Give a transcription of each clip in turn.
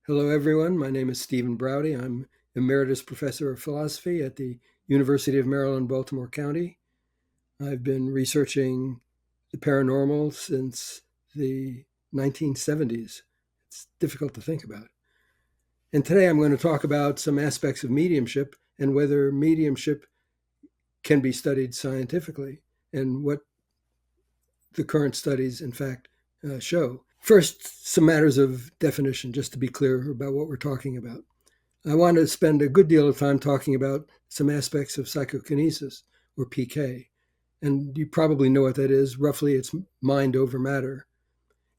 Hello, everyone. My name is Stephen Braude. I'm Emeritus Professor of Philosophy at the University of Maryland, Baltimore County. I've been researching the paranormal since the 1970s. It's difficult to think about. And today I'm going to talk about some aspects of mediumship and whether mediumship can be studied scientifically and what the current studies, in fact, show. First, some matters of definition, just to be clear about what we're talking about. I want to spend a good deal of time talking about some aspects of psychokinesis, or PK. And you probably know what that is. Roughly, it's mind over matter.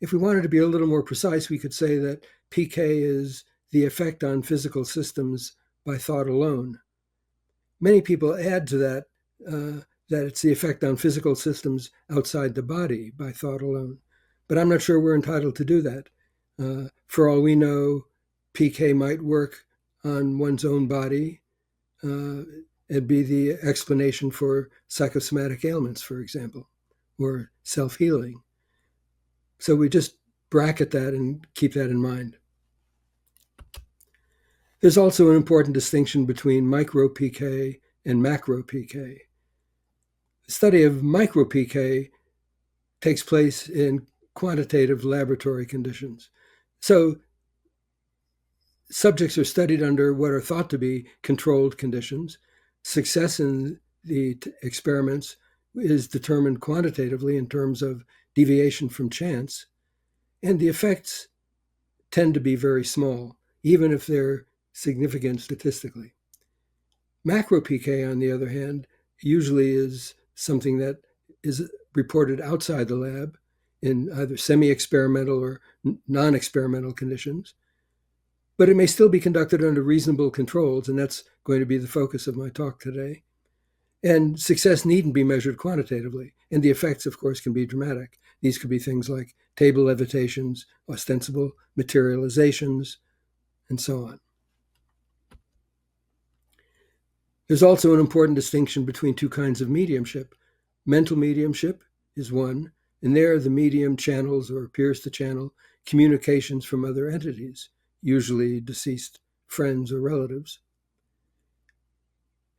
If we wanted to be a little more precise, we could say that PK is the effect on physical systems by thought alone. Many people add to that that it's the effect on physical systems outside the body by thought alone. But I'm not sure we're entitled to do that. For all we know, PK might work on one's own body and be the explanation for psychosomatic ailments, for example, or self-healing. So we just bracket that and keep that in mind. There's also an important distinction between micro PK and macro PK. The study of micro PK takes place in quantitative laboratory conditions. So subjects are studied under what are thought to be controlled conditions. Success in the experiments is determined quantitatively in terms of deviation from chance, and the effects tend to be very small, even if they're significant statistically. Macro PK, on the other hand, usually is something that is reported outside the lab in either semi-experimental or non-experimental conditions. But it may still be conducted under reasonable controls, and that's going to be the focus of my talk today. And success needn't be measured quantitatively, and the effects, of course, can be dramatic. These could be things like table levitations, ostensible materializations, and so on. There's also an important distinction between two kinds of mediumship. Mental mediumship is one, and there the medium channels or appears to channel communications from other entities, usually deceased friends or relatives.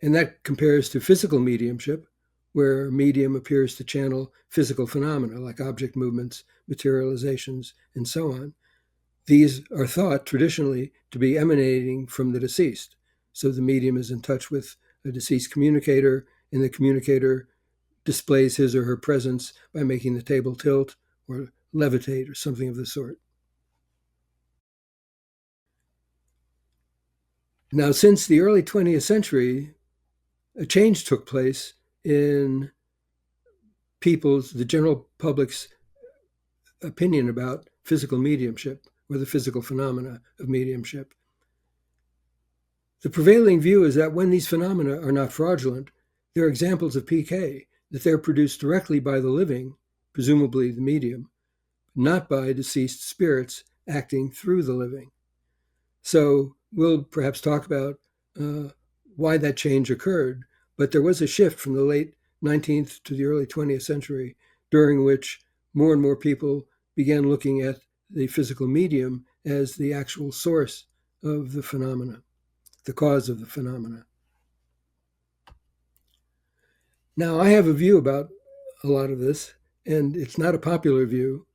And that compares to physical mediumship, where a medium appears to channel physical phenomena like object movements, materializations, and so on. These are thought traditionally to be emanating from the deceased. So the medium is in touch with a deceased communicator, and the communicator displays his or her presence by making the table tilt or levitate or something of the sort. Now, since the early 20th century, a change took place in the general public's opinion about physical mediumship or the physical phenomena of mediumship. The prevailing view is that when these phenomena are not fraudulent, they're examples of PK, that they're produced directly by the living, presumably the medium, not by deceased spirits acting through the living. So we'll perhaps talk about why that change occurred, but there was a shift from the late 19th to the early 20th century, during which more and more people began looking at the physical medium as the actual source of the phenomena, the cause of the phenomena. Now, I have a view about a lot of this, and it's not a popular view.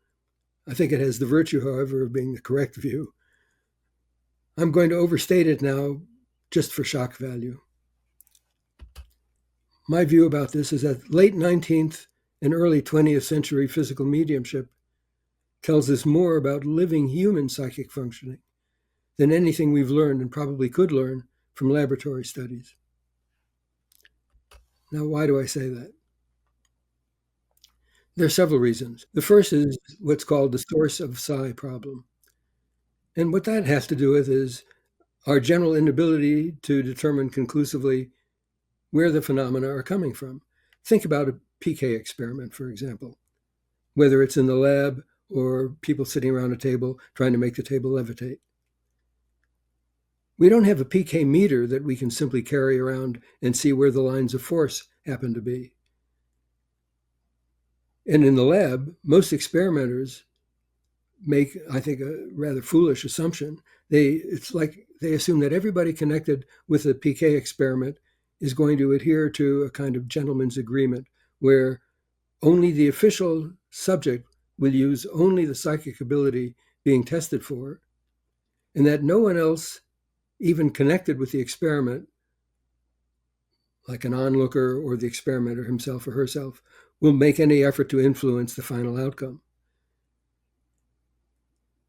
I think it has the virtue, however, of being the correct view. I'm going to overstate it now just for shock value. My view about this is that late 19th and early 20th century physical mediumship tells us more about living human psychic functioning than anything we've learned and probably could learn from laboratory studies. Now, why do I say that? There are several reasons. The first is what's called the source of psi problem. And what that has to do with is our general inability to determine conclusively where the phenomena are coming from. Think about a PK experiment, for example, whether it's in the lab or people sitting around a table trying to make the table levitate. We don't have a PK meter that we can simply carry around and see where the lines of force happen to be. And in the lab, most experimenters make, I think, a rather foolish assumption It's like they assume that everybody connected with the PK experiment is going to adhere to a kind of gentleman's agreement where only the official subject will use only the psychic ability being tested for, and that no one else, even connected with the experiment, like an onlooker or the experimenter himself or herself, will make any effort to influence the final outcome.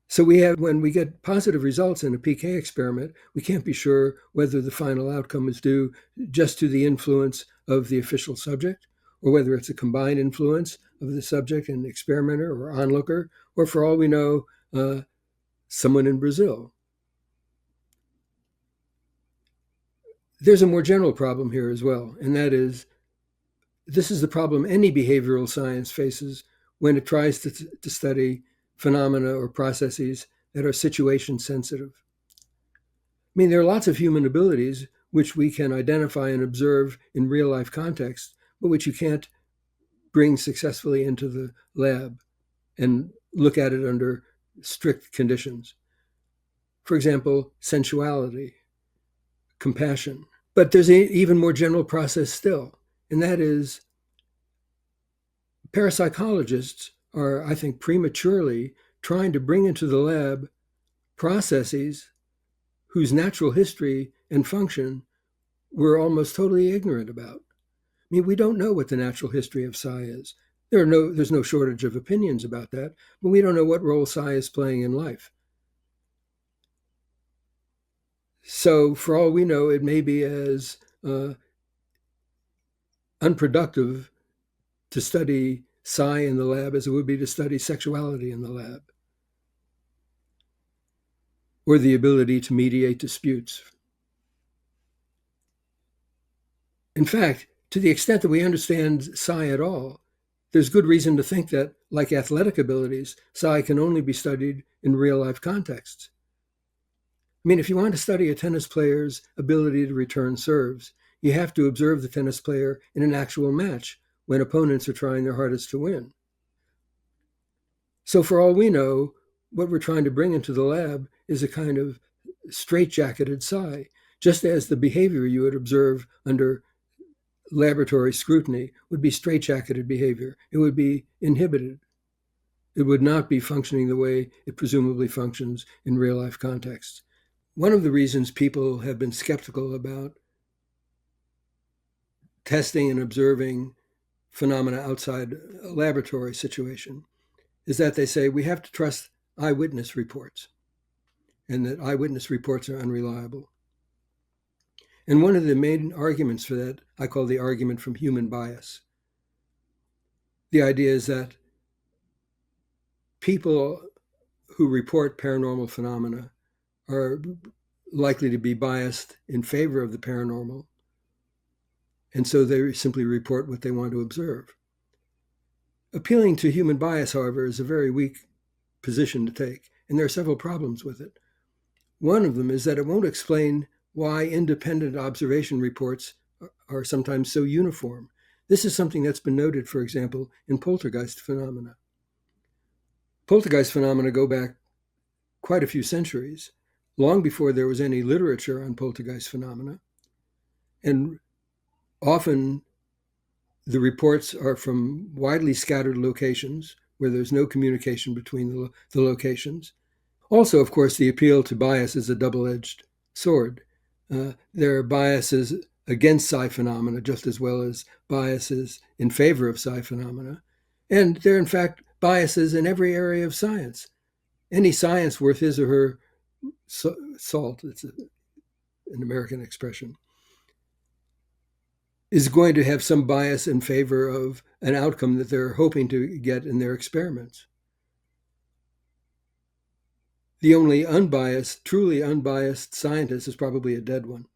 So when we get positive results in a PK experiment, we can't be sure whether the final outcome is due just to the influence of the official subject, or whether it's a combined influence of the subject and experimenter or onlooker, or for all we know, someone in Brazil. There's a more general problem here as well, and that is, this is the problem any behavioral science faces when it tries to study phenomena or processes that are situation sensitive. I mean, there are lots of human abilities which we can identify and observe in real life context, but which you can't bring successfully into the lab and look at it under strict conditions. For example, sensuality, compassion. But there's an even more general process still, and that is parapsychologists are, I think, prematurely trying to bring into the lab processes whose natural history and function we're almost totally ignorant about. I mean, we don't know what the natural history of psi is. There's no shortage of opinions about that, but we don't know what role psi is playing in life. So for all we know, it may be as unproductive to study psi in the lab as it would be to study sexuality in the lab, or the ability to mediate disputes. In fact, to the extent that we understand psi at all, there's good reason to think that, like athletic abilities, psi can only be studied in real-life contexts. I mean, if you want to study a tennis player's ability to return serves, you have to observe the tennis player in an actual match when opponents are trying their hardest to win. So for all we know, what we're trying to bring into the lab is a kind of straitjacketed psi, just as the behavior you would observe under laboratory scrutiny would be straitjacketed behavior. It would be inhibited. It would not be functioning the way it presumably functions in real life contexts. One of the reasons people have been skeptical about testing and observing phenomena outside a laboratory situation is that they say we have to trust eyewitness reports, and that eyewitness reports are unreliable. And one of the main arguments for that I call the argument from human bias. The idea is that people who report paranormal phenomena are likely to be biased in favor of the paranormal, and so they simply report what they want to observe. Appealing to human bias, however, is a very weak position to take, and there are several problems with it. One of them is that it won't explain why independent observation reports are sometimes so uniform. This is something that's been noted, for example, in poltergeist phenomena. Poltergeist phenomena go back quite a few centuries, long before there was any literature on poltergeist phenomena. And often the reports are from widely scattered locations where there's no communication between the locations. Also, of course, the appeal to bias is a double-edged sword. There are biases against psi phenomena just as well as biases in favor of psi phenomena. And there are, in fact, biases in every area of science. Any science worth his or her salt, it's an American expression, is going to have some bias in favor of an outcome that they're hoping to get in their experiments. The only unbiased, truly unbiased scientist is probably a dead one.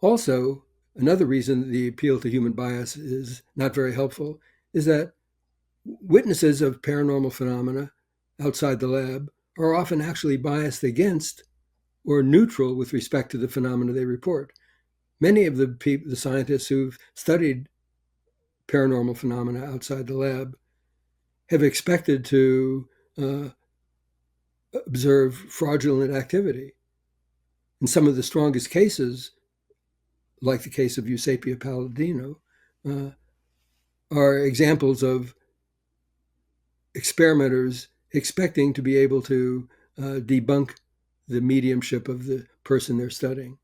Also, another reason the appeal to human bias is not very helpful is that witnesses of paranormal phenomena outside the lab are often actually biased against or neutral with respect to the phenomena they report. Many of the scientists who've studied paranormal phenomena outside the lab have expected to observe fraudulent activity. In some of the strongest cases, like the case of Eusapia Palladino, are examples of experimenters expecting to be able to debunk the mediumship of the person they're studying.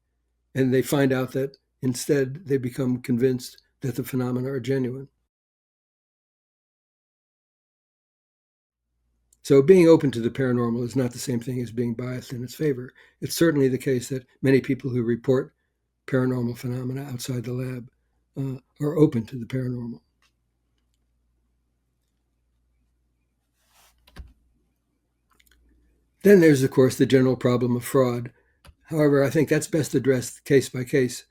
And they find out that instead they become convinced that the phenomena are genuine. So being open to the paranormal is not the same thing as being biased in its favor. It's certainly the case that many people who report paranormal phenomena outside the lab are open to the paranormal. Then there's, of course, the general problem of fraud. However, I think that's best addressed case by case.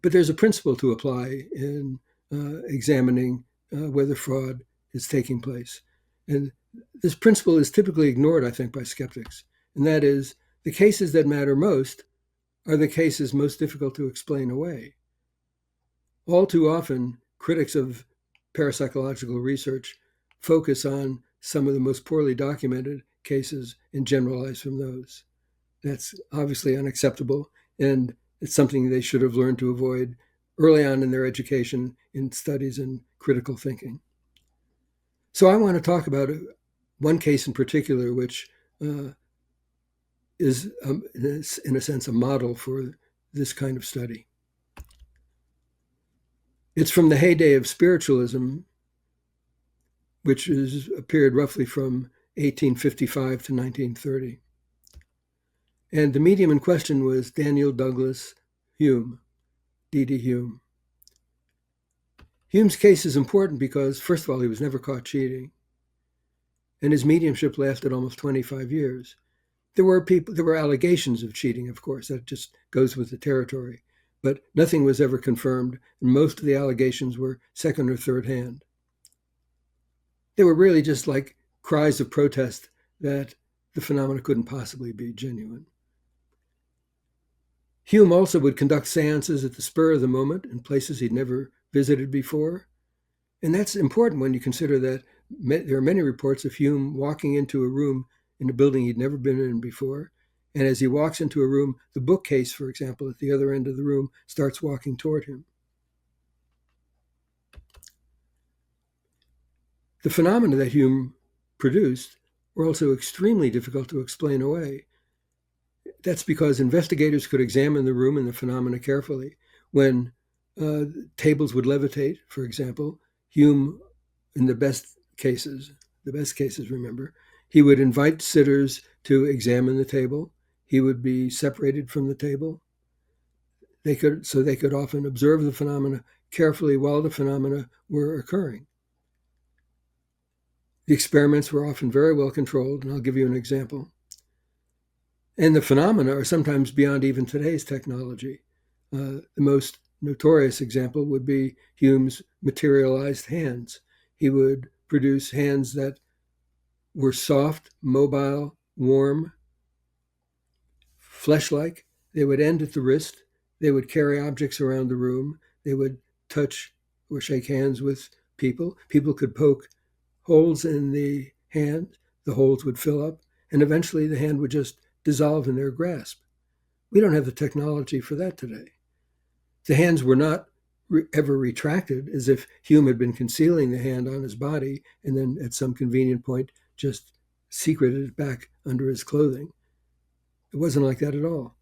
But there's a principle to apply in examining whether fraud is taking place. And this principle is typically ignored, I think, by skeptics. And that is, the cases that matter most are the cases most difficult to explain away. All too often, critics of parapsychological research focus on some of the most poorly documented cases and generalize from those. That's obviously unacceptable, and it's something they should have learned to avoid early on in their education in studies in critical thinking. So I want to talk about one case in particular, which is, in a sense, a model for this kind of study. It's from the heyday of spiritualism, which appeared roughly from 1855 to 1930. And the medium in question was Daniel Douglas Hume, D.D. Hume. Hume's case is important because, first of all, he was never caught cheating, and his mediumship lasted almost 25 years. There were allegations of cheating, of course, that just goes with the territory, but nothing was ever confirmed, and most of the allegations were second or third hand. They were really just like cries of protest that the phenomena couldn't possibly be genuine. Hume also would conduct seances at the spur of the moment in places he'd never visited before. And that's important when you consider that there are many reports of Hume walking into a room in a building he'd never been in before. And as he walks into a room, the bookcase, for example, at the other end of the room starts walking toward him. The phenomena that Hume produced were also extremely difficult to explain away. That's because investigators could examine the room and the phenomena carefully. When tables would levitate, for example, Hume, in the best cases, remember, he would invite sitters to examine the table. He would be separated from the table. They could often observe the phenomena carefully while the phenomena were occurring. The experiments were often very well controlled, and I'll give you an example. And the phenomena are sometimes beyond even today's technology. The most notorious example would be Hume's materialized hands. He would produce hands that were soft, mobile, warm, flesh-like. They would end at the wrist. They would carry objects around the room. They would touch or shake hands with people. People could poke holes in the hand. The holes would fill up, and eventually the hand would just dissolve in their grasp. We don't have the technology for that today. The hands were not ever retracted, as if Hume had been concealing the hand on his body and then at some convenient point just secreted it back under his clothing. It wasn't like that at all.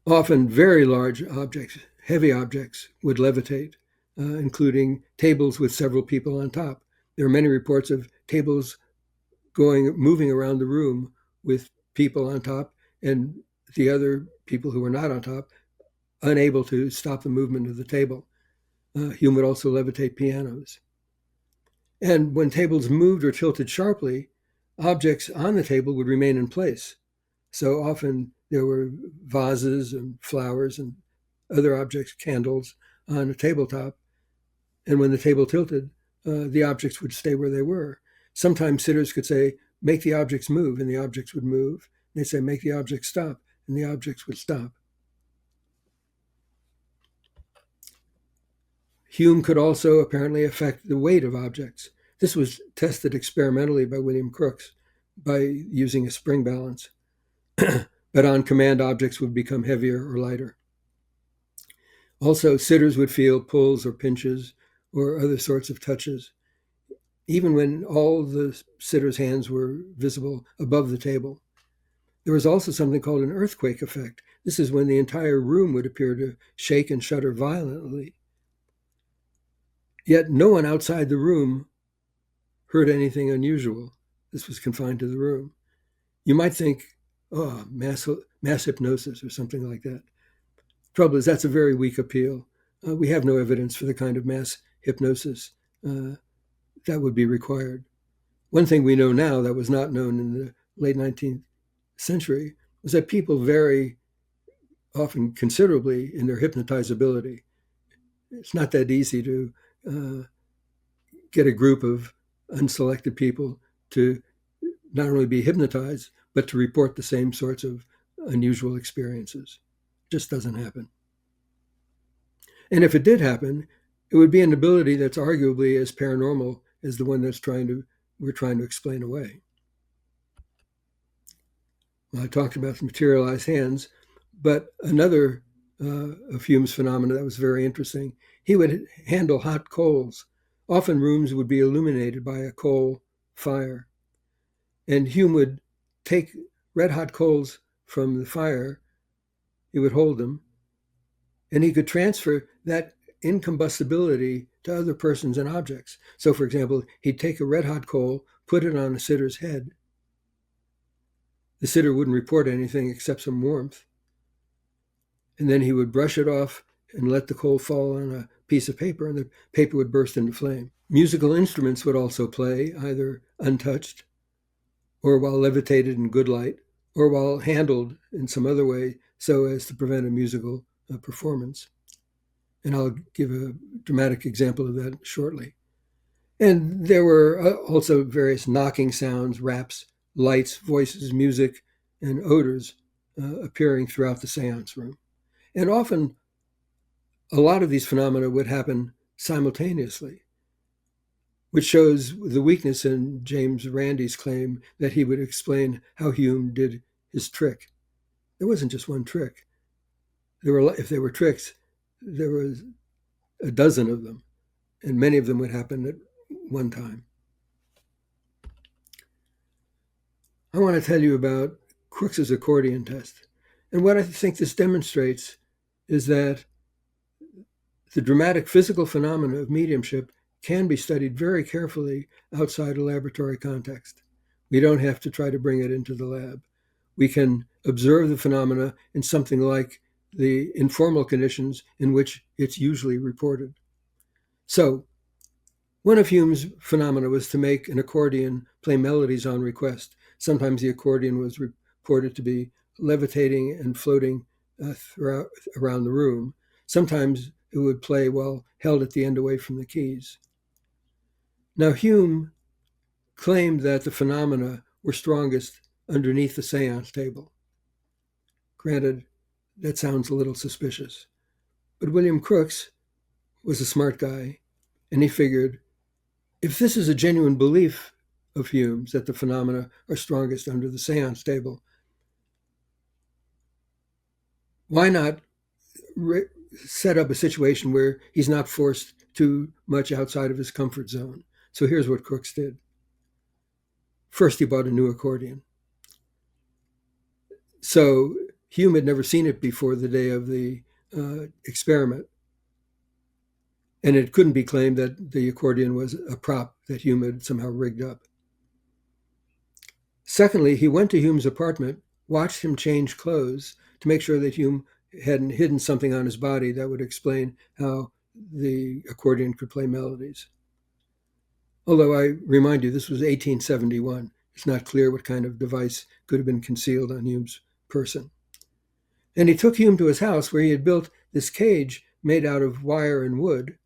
Often very large objects, heavy objects, would levitate, including tables with several people on top. There are many reports of tables moving around the room with people on top and the other people who were not on top unable to stop the movement of the table. Hume would also levitate pianos. And when tables moved or tilted sharply, objects on the table would remain in place. So often there were vases and flowers and other objects, candles, on a tabletop. And when the table tilted, the objects would stay where they were. Sometimes sitters could say, make the objects move, and the objects would move. They'd say, make the objects stop, and the objects would stop. Hume could also apparently affect the weight of objects. This was tested experimentally by William Crookes by using a spring balance. But on command, objects would become heavier or lighter. Also, sitters would feel pulls or pinches or other sorts of touches, even when all the sitters' hands were visible above the table. There was also something called an earthquake effect. This is when the entire room would appear to shake and shudder violently. Yet no one outside the room heard anything unusual. This was confined to the room. You might think, oh, mass hypnosis or something like that. Trouble is, that's a very weak appeal. We have no evidence for the kind of mass hypnosis that would be required. One thing we know now that was not known in the late 19th century was that people vary often considerably in their hypnotizability. It's not that easy to get a group of unselected people to not only be hypnotized, but to report the same sorts of unusual experiences. It just doesn't happen. And if it did happen, it would be an ability that's arguably as paranormal as the one we're trying to explain away. Well, I talked about the materialized hands, but another of Hume's phenomena that was very interesting, he would handle hot coals. Often rooms would be illuminated by a coal fire. And Hume would take red hot coals from the fire, he would hold them, and he could transfer that incombustibility to other persons and objects. So, for example, he'd take a red hot coal, put it on a sitter's head. The sitter wouldn't report anything except some warmth. And then he would brush it off and let the coal fall on a piece of paper, and the paper would burst into flame. Musical instruments would also play, either untouched, or while levitated in good light, or while handled in some other way so as to prevent a musical performance. And I'll give a dramatic example of that shortly. And there were also various knocking sounds, raps, lights, voices, music, and odors appearing throughout the seance room. And often, a lot of these phenomena would happen simultaneously, which shows the weakness in James Randi's claim that he would explain how Hume did his trick. There wasn't just one trick. If there were tricks, there was a dozen of them, and many of them would happen at one time. I want to tell you about Crookes' accordion test. And what I think this demonstrates is that the dramatic physical phenomena of mediumship can be studied very carefully outside a laboratory context. We don't have to try to bring it into the lab. We can observe the phenomena in something like the informal conditions in which it's usually reported. So, one of Hume's phenomena was to make an accordion play melodies on request. Sometimes the accordion was reported to be levitating and floating around the room. Sometimes it would play while held at the end away from the keys. Now, Hume claimed that the phenomena were strongest underneath the seance table. Granted, that sounds a little suspicious. But William Crookes was a smart guy, and he figured, if this is a genuine belief of Hume's that the phenomena are strongest under the seance table, why not set up a situation where he's not forced too much outside of his comfort zone? So here's what Crookes did. First, he bought a new accordion. So Hume had never seen it before the day of the experiment. And it couldn't be claimed that the accordion was a prop that Hume had somehow rigged up. Secondly, he went to Hume's apartment, watched him change clothes to make sure that Hume hadn't hidden something on his body that would explain how the accordion could play melodies. Although I remind you, this was 1871. It's not clear what kind of device could have been concealed on Hume's person. And he took Hume to his house where he had built this cage made out of wire and wood.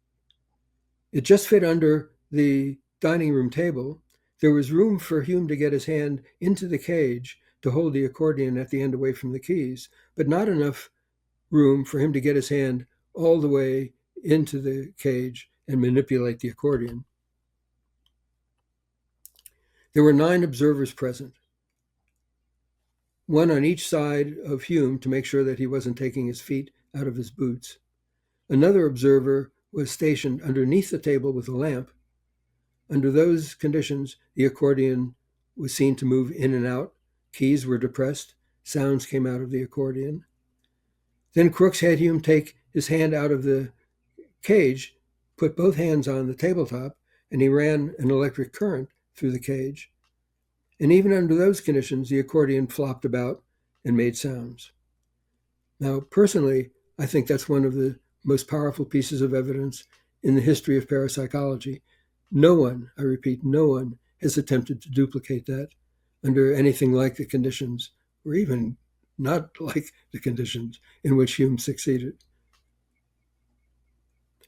It just fit under the dining room table. There was room for Hume to get his hand into the cage to hold the accordion at the end away from the keys, but not enough room for him to get his hand all the way into the cage and manipulate the accordion. There were 9 observers present, one on each side of Hume to make sure that he wasn't taking his feet out of his boots. Another observer was stationed underneath the table with a lamp. Under those conditions, the accordion was seen to move in and out. Keys were depressed. Sounds came out of the accordion. Then Crookes had Hume take his hand out of the cage, put both hands on the tabletop, and he ran an electric current through the cage. And even under those conditions, the accordion flopped about and made sounds. Now, personally, I think that's one of the most powerful pieces of evidence in the history of parapsychology. No one, I repeat, no one has attempted to duplicate that under anything like the conditions, or even not like the conditions in which Hume succeeded.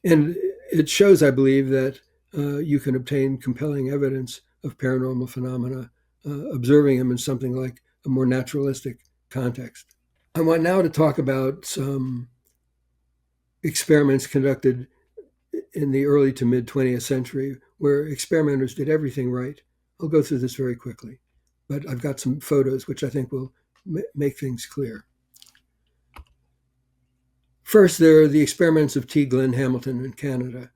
And it shows, I believe, that you can obtain compelling evidence of paranormal phenomena, observing them in something like a more naturalistic context. I want now to talk about some experiments conducted in the early to mid 20th century where experimenters did everything right. I'll go through this very quickly, but I've got some photos which I think will make things clear. First, there are the experiments of T. Glenn Hamilton in Canada,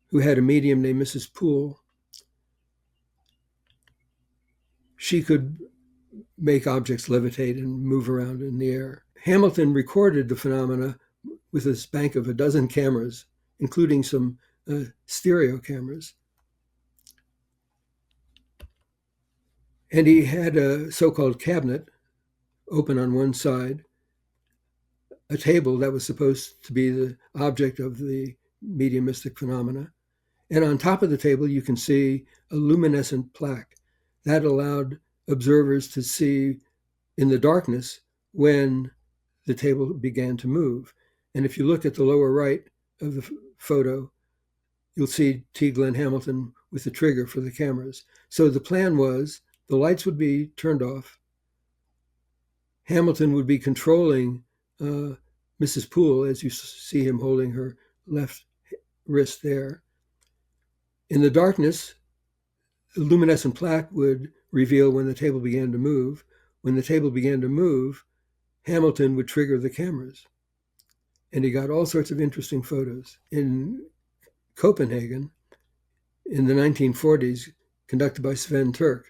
who had a medium named Mrs. Poole. She could make objects levitate and move around in the air. Hamilton recorded the phenomena with his bank of a dozen cameras, including some stereo cameras. And he had a so-called cabinet open on one side, a table that was supposed to be the object of the mediumistic phenomena. And on top of the table, you can see a luminescent plaque that allowed observers to see in the darkness when the table began to move. And if you look at the lower right of the photo, you'll see T. Glenn Hamilton with the trigger for the cameras. So the plan was the lights would be turned off. Hamilton would be controlling Mrs. Poole, as you see him holding her left wrist there. In the darkness, the luminescent plaque would reveal when the table began to move. When the table began to move, Hamilton would trigger the cameras. And he got all sorts of interesting photos. In Copenhagen, in the 1940s, conducted by Sven Turk,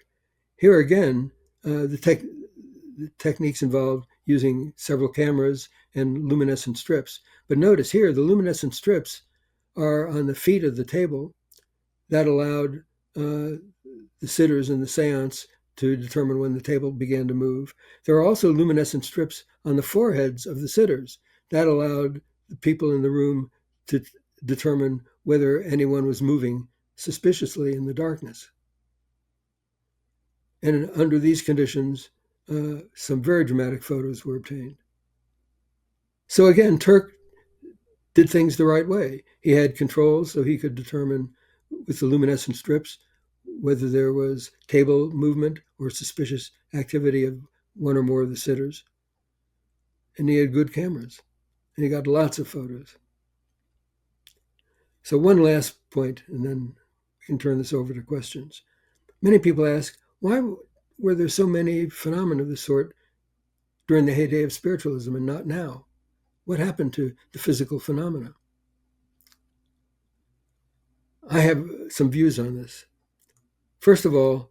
here again, the techniques involved using several cameras and luminescent strips. But notice here, the luminescent strips are on the feet of the table. That allowed the sitters in the seance to determine when the table began to move. There are also luminescent strips on the foreheads of the sitters. That allowed the people in the room to determine whether anyone was moving suspiciously in the darkness. And under these conditions, some very dramatic photos were obtained. So again, Turk did things the right way. He had controls so he could determine with the luminescent strips whether there was table movement or suspicious activity of one or more of the sitters. And he had good cameras, and he got lots of photos. So one last point, and then we can turn this over to questions. Many people ask, why were there so many phenomena of this sort during the heyday of spiritualism and not now? What happened to the physical phenomena? I have some views on this. First of all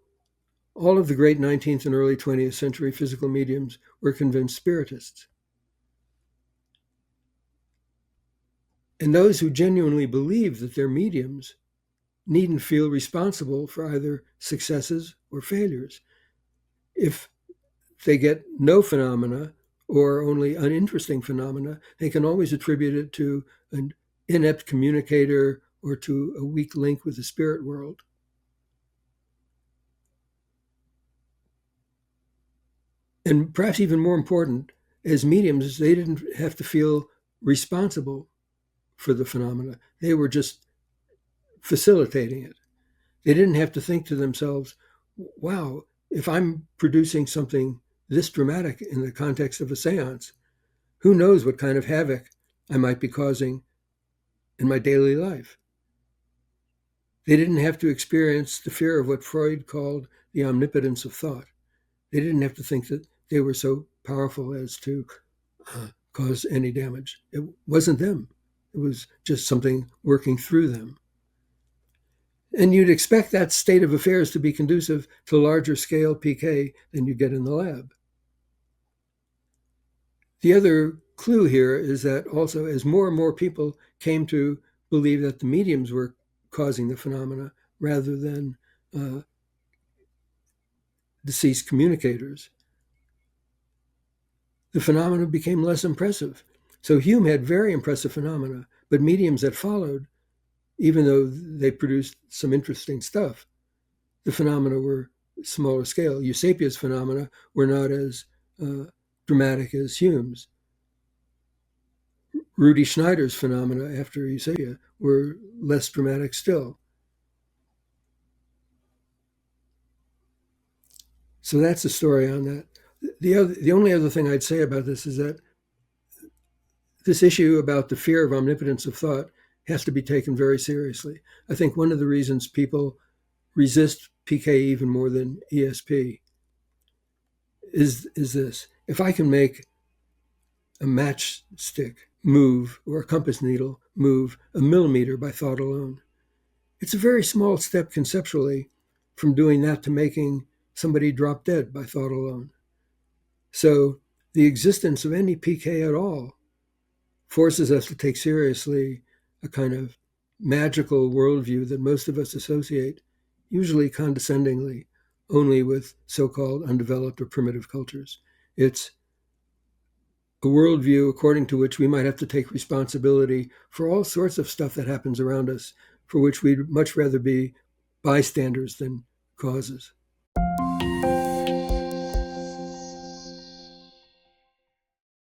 of the great 19th and early 20th century physical mediums were convinced spiritists. And those who genuinely believe that they're mediums needn't feel responsible for either successes or failures. If they get no phenomena or only uninteresting phenomena, they can always attribute it to an inept communicator or to a weak link with the spirit world. And perhaps even more important, as mediums, they didn't have to feel responsible for the phenomena. They were just facilitating it. They didn't have to think to themselves, wow, if I'm producing something this dramatic in the context of a seance, who knows what kind of havoc I might be causing in my daily life. They didn't have to experience the fear of what Freud called the omnipotence of thought. They didn't have to think that they were so powerful as to cause any damage. It wasn't them. It was just something working through them. And you'd expect that state of affairs to be conducive to larger scale PK than you get in the lab. The other clue here is that also as more and more people came to believe that the mediums were causing the phenomena rather than deceased communicators, the phenomena became less impressive. So Hume had very impressive phenomena, but mediums that followed, even though they produced some interesting stuff, the phenomena were smaller scale. Eusebius' phenomena were not as dramatic as Hume's. Rudy Schneider's phenomena after Eusebia were less dramatic still. So that's the story on that. The only other thing I'd say about this is that this issue about the fear of omnipotence of thought has to be taken very seriously. I think one of the reasons people resist PK even more than ESP is this. If I can make a matchstick move or a compass needle move a millimeter by thought alone, it's a very small step conceptually from doing that to making somebody drop dead by thought alone. So the existence of any PK at all forces us to take seriously a kind of magical worldview that most of us associate, usually condescendingly, only with so-called undeveloped or primitive cultures. It's a worldview according to which we might have to take responsibility for all sorts of stuff that happens around us, for which we'd much rather be bystanders than causes.